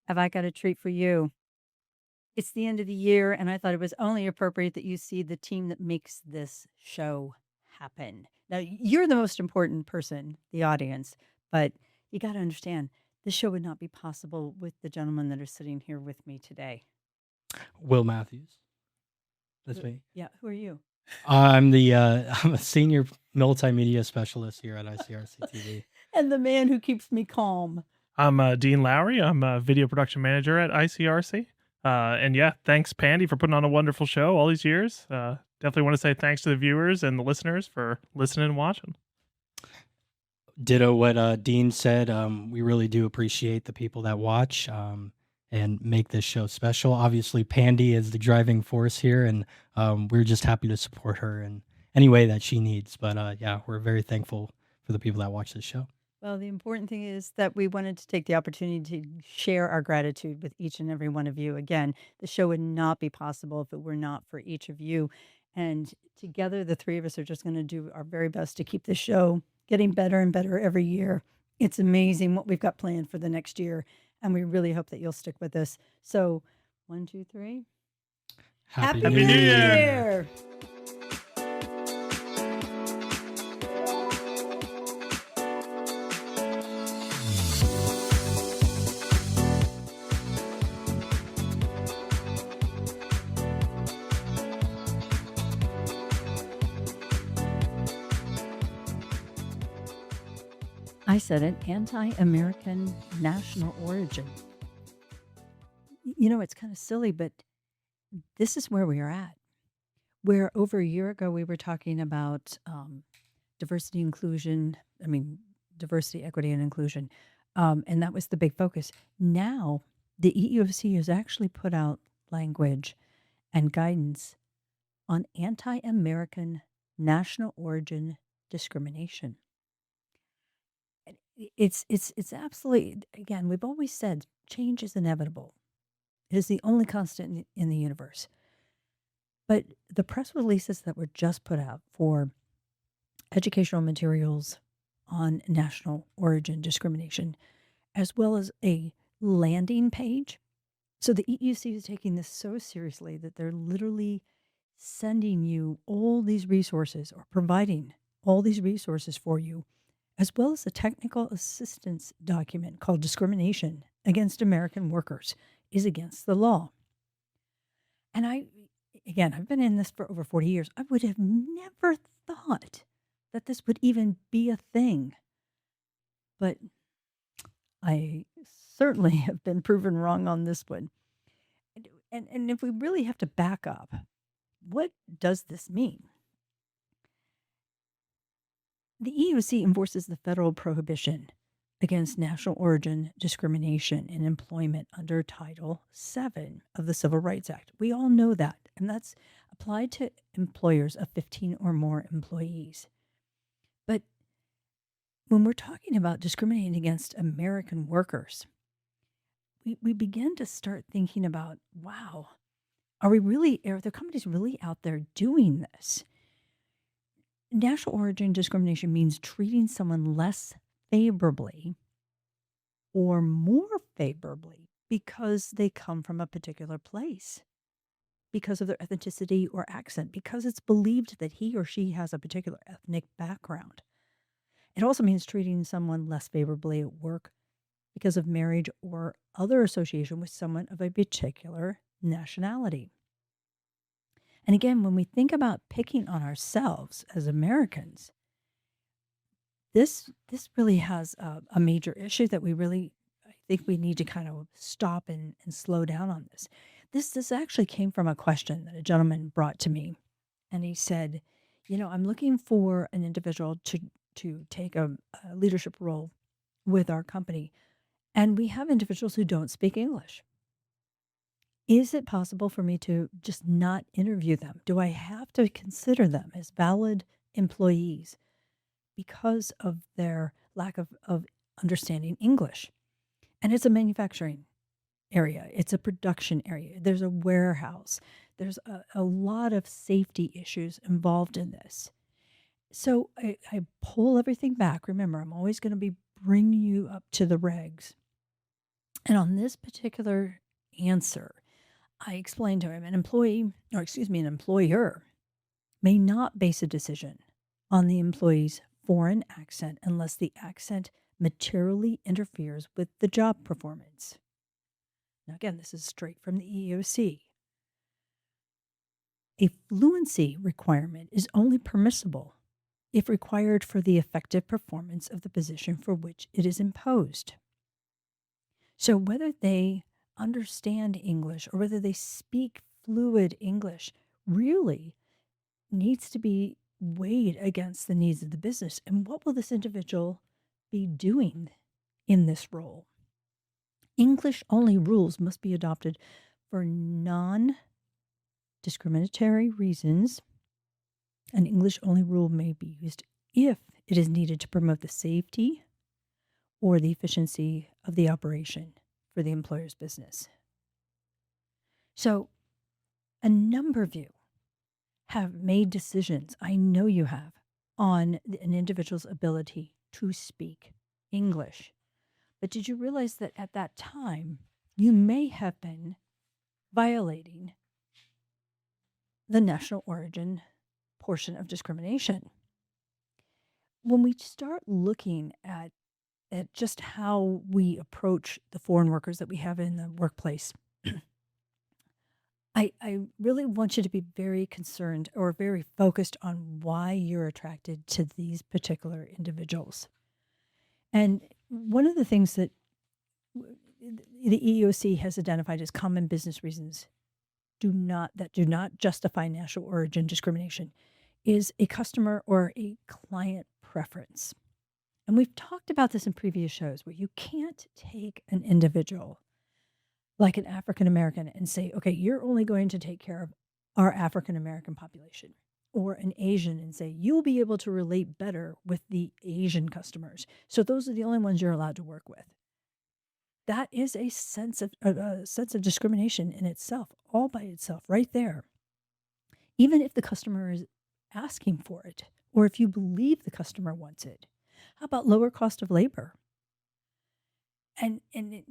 have I got a treat for you? It's the end of the year, and I thought it was only appropriate that you see the team that makes this show happen. Now, you're the most important person, the audience, but you got to understand this show would not be possible with the gentlemen that are sitting here with me today. Will Matthews. That's me. Yeah, who are you? I'm I'm a senior multimedia specialist here at ICRC-TV. And the man who keeps me calm. I'm Dean Lowry. I'm a video production manager at ICRC. And yeah, thanks, Pandy, for putting on a wonderful show all these years. Definitely want to say thanks to the viewers and the listeners for listening and watching. Ditto what Dean said. We really do appreciate the people that watch and make this show special. Obviously, Pandy is the driving force here, and we're just happy to support her in any way that she needs. But yeah, we're very thankful for the people that watch this show. Well, the important thing is that we wanted to take the opportunity to share our gratitude with each and every one of you. Again, the show would not be possible if it were not for each of you. And together, the three of us are just going to do our very best to keep the show getting better and better every year. It's amazing what we've got planned for the next year. And we really hope that you'll stick with us. So, 1, 2, 3. Happy New Year! I said it, anti-American national origin. You know, it's kind of silly, but this is where we are at. Where over a year ago, we were talking about diversity, equity, and inclusion. And that was the big focus. Now, the EEOC has actually put out language and guidance on anti-American national origin discrimination. It's absolutely, again, we've always said change is inevitable. It is the only constant in the universe. But the press releases that were just put out for educational materials on national origin discrimination, as well as a landing page. So the EEOC is taking this so seriously that they're literally sending you all these resources or providing all these resources for you, as well as a technical assistance document called Discrimination Against American Workers is Against the Law. And I've been in this for over 40 years. I would have never thought that this would even be a thing. But I certainly have been proven wrong on this one. And if we really have to back up, what does this mean? The EEOC enforces the federal prohibition against national origin discrimination in employment under Title VII of the Civil Rights Act. We all know that, and that's applied to employers of 15 or more employees. But when we're talking about discriminating against American workers, we begin to start thinking about, wow, are the companies really out there doing this? National origin discrimination means treating someone less favorably or more favorably because they come from a particular place, because of their ethnicity or accent, because it's believed that he or she has a particular ethnic background. It also means treating someone less favorably at work because of marriage or other association with someone of a particular nationality. And again, when we think about picking on ourselves as Americans, this really has a major issue that I think we need to kind of stop and slow down on this. This actually came from a question that a gentleman brought to me. And he said, I'm looking for an individual to take a leadership role with our company. And we have individuals who don't speak English. Is it possible for me to just not interview them? Do I have to consider them as valid employees because of their lack of understanding English? And it's a manufacturing area. It's a production area. There's a warehouse. There's a lot of safety issues involved in this. So I pull everything back. Remember, I'm always going to be bringing you up to the regs. And on this particular answer, I explained to him an employer may not base a decision on the employee's foreign accent unless the accent materially interferes with the job performance. Now, again, this is straight from the EEOC. A fluency requirement is only permissible if required for the effective performance of the position for which it is imposed. So whether they understand English or whether they speak fluid English really needs to be weighed against the needs of the business. And what will this individual be doing in this role? English-only rules must be adopted for non-discriminatory reasons. An English-only rule may be used if it is needed to promote the safety or the efficiency of the operation for the employer's business. So a number of you have made decisions, I know you have, on an individual's ability to speak English. But did you realize that at that time, you may have been violating the national origin portion of discrimination? When we start looking at just how we approach the foreign workers that we have in the workplace, I really want you to be very concerned or very focused on why you're attracted to these particular individuals. And one of the things that the EEOC has identified as common business reasons do not justify national origin discrimination is a customer or a client preference. And we've talked about this in previous shows where you can't take an individual like an African American and say, okay, you're only going to take care of our African American population, or an Asian and say, you'll be able to relate better with the Asian customers. So those are the only ones you're allowed to work with. That is a sense of discrimination in itself, all by itself, right there. Even if the customer is asking for it, or if you believe the customer wants it. How about lower cost of labor? And in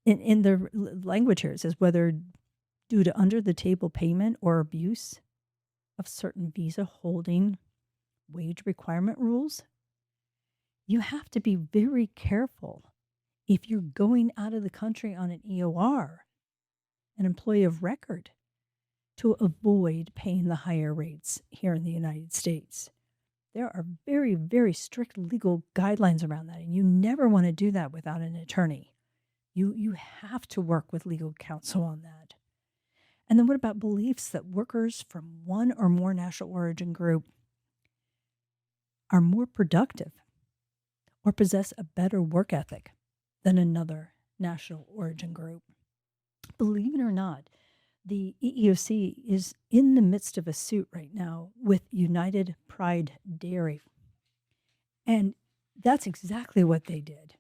the language here, it says whether due to under-the-table payment or abuse of certain visa holding wage requirement rules. You have to be very careful if you're going out of the country on an EOR, an employee of record, to avoid paying the higher rates here in the United States. There are very, very strict legal guidelines around that, and you never want to do that without an attorney. You have to work with legal counsel on that. And then what about beliefs that workers from one or more national origin group are more productive or possess a better work ethic than another national origin group? Believe it or not, the EEOC is in the midst of a suit right now with United Pride Dairy. And that's exactly what they did.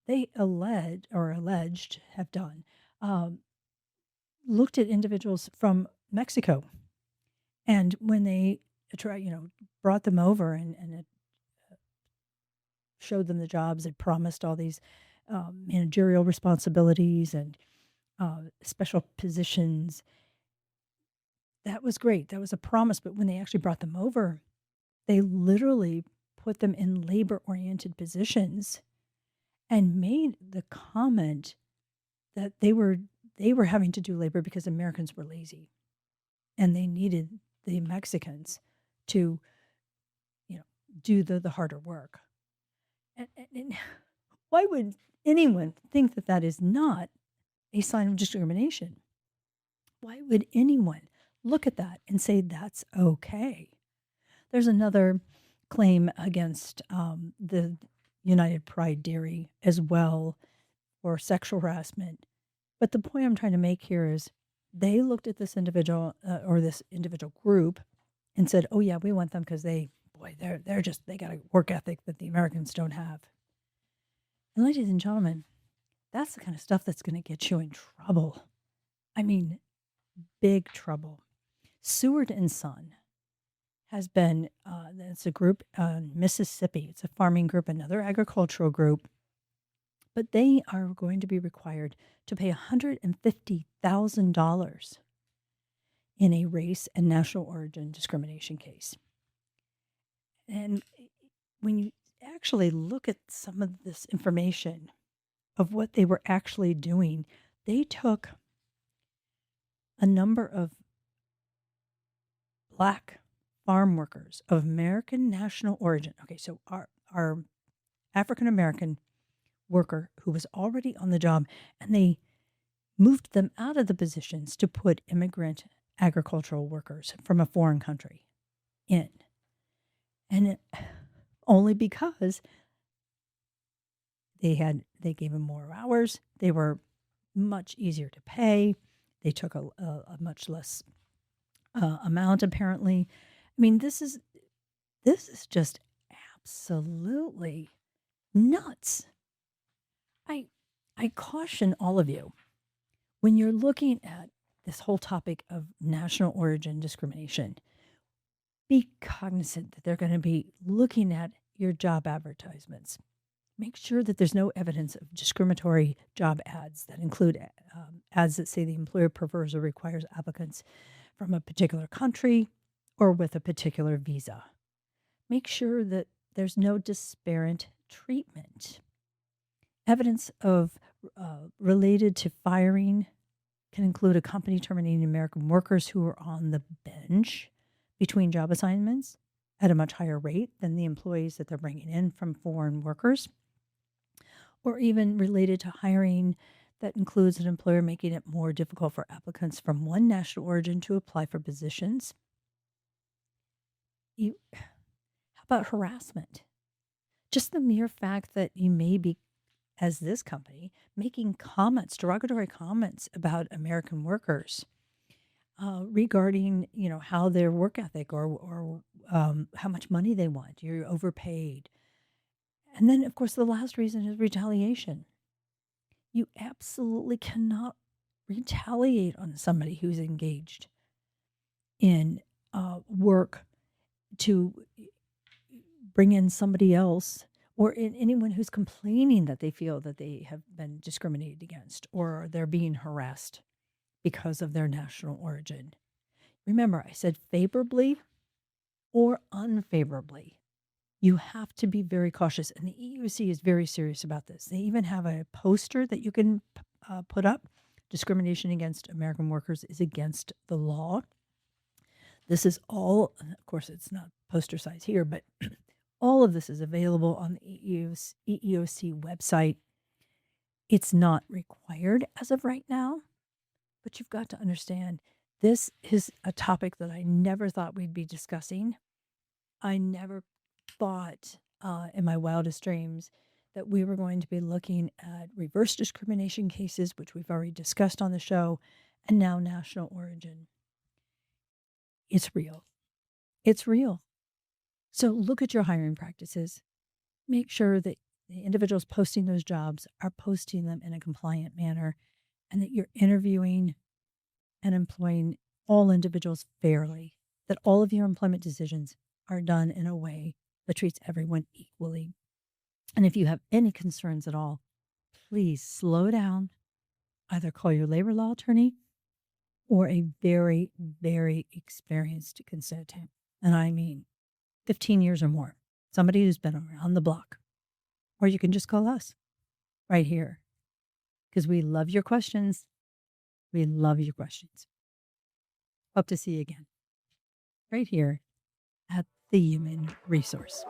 They alleged have done, looked at individuals from Mexico. And when they brought them over and showed them the jobs, it promised all these managerial responsibilities and special positions. That was great. That was a promise. But when they actually brought them over, they literally put them in labor-oriented positions and made the comment that they were having to do labor because Americans were lazy and they needed the Mexicans to, do the harder work. And why would anyone think that that is not a sign of discrimination? Why would anyone look at that and say that's okay? There's another claim against the United Pride Dairy as well for sexual harassment. But the point I'm trying to make here is they looked at this individual or this individual group and said, oh yeah, we want them because they got a work ethic that the Americans don't have. And ladies and gentlemen, that's the kind of stuff that's going to get you in trouble. I mean, big trouble. Seward and Son has been, it's a group in Mississippi. It's a farming group, another agricultural group. but they are going to be required to pay $150,000 in a race and national origin discrimination case. And when you actually look at some of this information of what they were actually doing, they took a number of Black farm workers of American national origin. Okay, so our African American worker who was already on the job, and they moved them out of the positions to put immigrant agricultural workers from a foreign country in. And only because they gave them more hours, they were much easier to pay, they took a much less amount, apparently. I mean, this is just absolutely nuts. I caution all of you, when you're looking at this whole topic of national origin discrimination, be cognizant that they're going to be looking at your job advertisements. Make sure that there's no evidence of discriminatory job ads that include ads that say the employer prefers or requires applicants from a particular country or with a particular visa. Make sure that there's no disparate treatment. Evidence of related to firing can include a company terminating American workers who are on the bench between job assignments at a much higher rate than the employees that they're bringing in from foreign workers, or even related to hiring that includes an employer making it more difficult for applicants from one national origin to apply for positions. How about harassment? Just the mere fact that you may be, as this company, making comments, derogatory comments about American workers regarding, how their work ethic or how much money they want. You're overpaid. And then, of course, the last reason is retaliation. You absolutely cannot retaliate on somebody who's engaged in work to bring in somebody else, or in anyone who's complaining that they feel that they have been discriminated against or they're being harassed because of their national origin. Remember, I said favorably or unfavorably. You have to be very cautious, and the EEOC is very serious about this. They even have a poster that you can put up. Discrimination against American workers is against the law. This is all, of course, it's not poster size here, but all of this is available on the EEOC website. It's not required as of right now, but you've got to understand this is a topic that I never thought we'd be discussing. I never thought in my wildest dreams that we were going to be looking at reverse discrimination cases, which we've already discussed on the show, and now national origin. It's real. It's real. So look at your hiring practices. Make sure that the individuals posting those jobs are posting them in a compliant manner, and that you're interviewing and employing all individuals fairly, that all of your employment decisions are done in a way that treats everyone equally. And if you have any concerns at all, please slow down. Either call your labor law attorney or a very, very experienced consultant. And I mean 15 years or more. Somebody who's been around the block. Or you can just call us right here, because we love your questions. We love your questions. Hope to see you again right here at the Human Resource.